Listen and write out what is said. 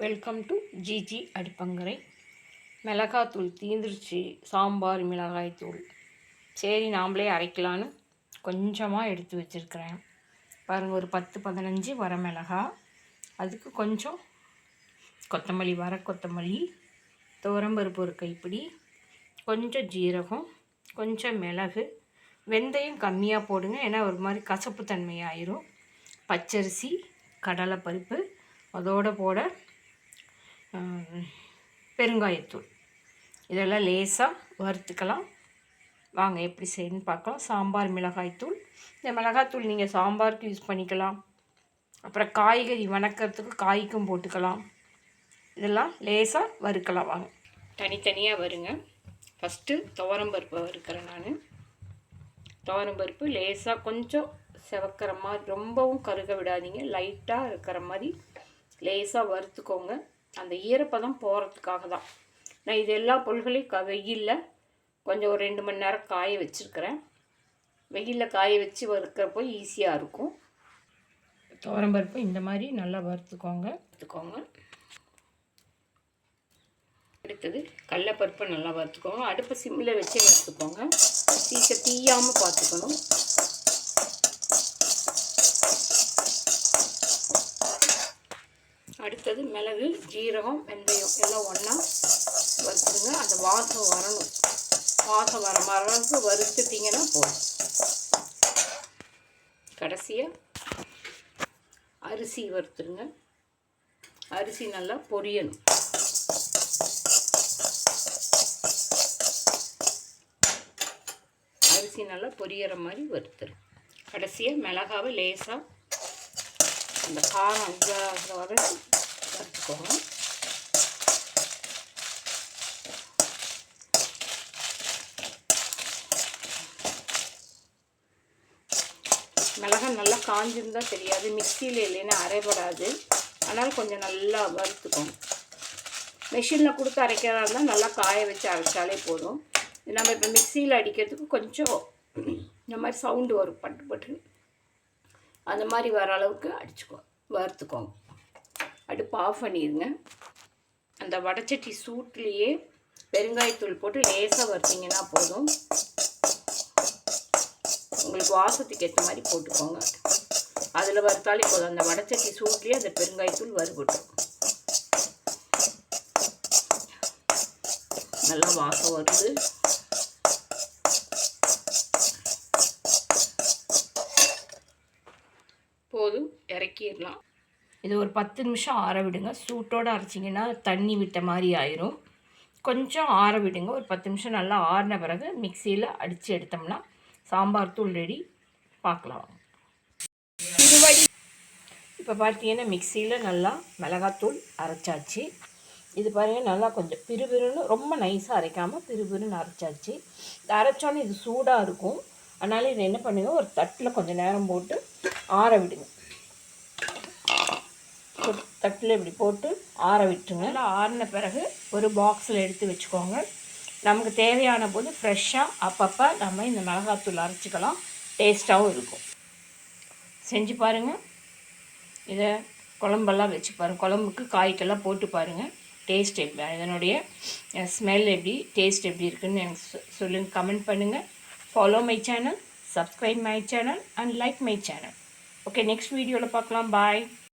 Welcome to GG அடிப்பங்கரை. மிளகாத்தூள் தீந்துருச்சு, சாம்பார் மிளகாய் தூள். சரி நாம்ளே அரைக்கலான்னு கொஞ்சமாக எடுத்து வச்சுருக்கிறேன். பாருங்கள், ஒரு 10-15 வரமிளகா, அதுக்கு கொஞ்சம் கொத்தமல்லி, வர கொத்தமல்லி, துவரம்பருப்பு ஒரு கைப்பிடி, கொஞ்சம் ஜீரகம், கொஞ்சம் மிளகு, வெந்தயம் கம்மியாக போடுங்க, ஏன்னா ஒரு மாதிரி கசப்பு தன்மையாயிரும். பச்சரிசி, கடலைப்பருப்பு, அதோடு போட பெருங்காயத்தூள். இதெல்லாம் லேசாக வறுத்துக்கலாம். வாங்க எப்படி செய்யணும்னு பார்க்கலாம். சாம்பார் மிளகாய்த்தூள். இந்த மிளகாய்த்தூள் நீங்கள் சாம்பாருக்கு யூஸ் பண்ணிக்கலாம், அப்புறம் காய்கறி வணக்கிறதுக்கு காய்க்கும் போட்டுக்கலாம். இதெல்லாம் லேசாக வறுக்கலாம். வாங்க தனித்தனியாக வருங்க. ஃபஸ்ட்டு துவரம்பருப்பை வறுக்கிறேன் நான். துவரம்பருப்பு லேசாக கொஞ்சம் செவக்கிற மாதிரி, ரொம்பவும் கருக விடாதீங்க, லைட்டாக இருக்கிற மாதிரி லேசாக வறுத்துக்கோங்க. அந்த ஈரப்பதம் போகிறதுக்காக தான் நான் இது எல்லா பொருள்களையும் வெயிலில் கொஞ்சம் ஒரு 2 மணி நேரம் காய வச்சுருக்கிறேன். வெயிலில் காய வச்சு வறுக்கிறப்போ ஈஸியாக இருக்கும். துவரம்பருப்பு இந்த மாதிரி நல்லா வறுத்துக்கோங்க. அடுத்தது கடலைப்பருப்பை நல்லா வறுத்துக்கோங்க. அடுப்பை சிம்மில் வச்சு வறுத்துக்கோங்க. தீயாமல் பார்த்துக்கணும். அடுத்தது மிளகு, ஜீரகம், வெந்தயம் எல்லாம் ஒன்றா வறுத்துடுங்க. அந்த வாசம் வரணும். வாசம் வர அளவுக்கு வறுத்துட்டிங்கன்னா போதும். கடைசியாக அரிசி வறுத்துடுங்க. அரிசி நல்லா பொரியணும். அரிசி நல்லா பொரியிற மாதிரி வறுத்துடும். கடைசியாக மிளகாவை லேசாக அந்த காரம் இதாக வர வறுத்துக்கோங்க. மிளகாய் நல்லா காஞ்சிருந்தால் தெரியாது, மிக்சியில் இல்லைன்னா அரைபடாது. அதனால் கொஞ்சம் நல்லா வறுத்துக்கோங்க. மிஷினில் கொடுத்து அரைக்கிறதா இருந்தால் நல்லா காய வச்சு அரைச்சாலே போதும். நம்ம இப்போ மிக்சியில் அடிக்கிறதுக்கு கொஞ்சம் இந்த மாதிரி சவுண்டு வரும், பட்டு பட்டு. அந்த மாதிரி வர அளவுக்கு வறுத்துக்கோங்க. அடுப்பு ஆஃப் பண்ணிடுங்க. அந்த வடைச்சட்டி சூட்லேயே பெருங்காயத்தூள் போட்டு லேசாக வறுத்திங்கன்னா போதும். உங்களுக்கு வாசத்துக்கு ஏற்ற மாதிரி போட்டுக்கோங்க. அதில் வறுத்தாலே போதும். அந்த வடைச்சட்டி சூட்லேயே அந்த பெருங்காயத்தூள் வறுபடும். நல்லா வாசம் வருது. போதும், இறக்கிடலாம். இது ஒரு 10 நிமிஷம் ஆற விடுங்க. சூட்டோடு அரைச்சிங்கன்னா தண்ணி விட்ட மாதிரி ஆயிரும். கொஞ்சம் ஆற விடுங்க. ஒரு 10 நிமிஷம் நல்லா ஆறின பிறகு மிக்சியில் அடித்து எடுத்தோம்னா சாம்பார் தூள் ரெடி. பார்க்கலாம். இப்போ பார்த்தீங்கன்னா மிக்சியில் நல்லா மிளகாத்தூள் அரைச்சாச்சு. இது பாருங்கள், நல்லா கொஞ்சம் பிறுபிறுன்னு, ரொம்ப நைஸாக அரைக்காமல் பிறுபிறுன்னு அரைச்சாச்சு. இது அரைச்சோன்னே இது சூடாக இருக்கும். அதனால் இதை என்ன பண்ணுங்க, ஒரு தட்டில் கொஞ்சம் நேரம் போட்டு ஆற விடுங்க. தட்டில் இப்படி போட்டு ஆற விட்டுருங்க. நல்லா ஆறின பிறகு ஒரு பாக்ஸில் எடுத்து வச்சுக்கோங்க. நமக்கு தேவையான போது ஃப்ரெஷ்ஷாக அப்பப்போ நம்ம இந்த மிளகாத்தூள் அரைச்சிக்கலாம். டேஸ்ட்டாகவும் இருக்கும். செஞ்சு பாருங்கள். இதை குழம்பெல்லாம் வச்சு பாருங்கள். குழம்புக்கு காய்க்கெல்லாம் போட்டு பாருங்கள். டேஸ்ட் எப்படி, இதனுடைய ஸ்மெல் எப்படி, டேஸ்ட் எப்படி இருக்குதுன்னு எனக்கு சொல்லுங்கள், கமெண்ட் பண்ணுங்கள். Follow my channel, subscribe my channel and like my channel. Okay, next வீடியோவில் பார்க்கலாம். பாய்.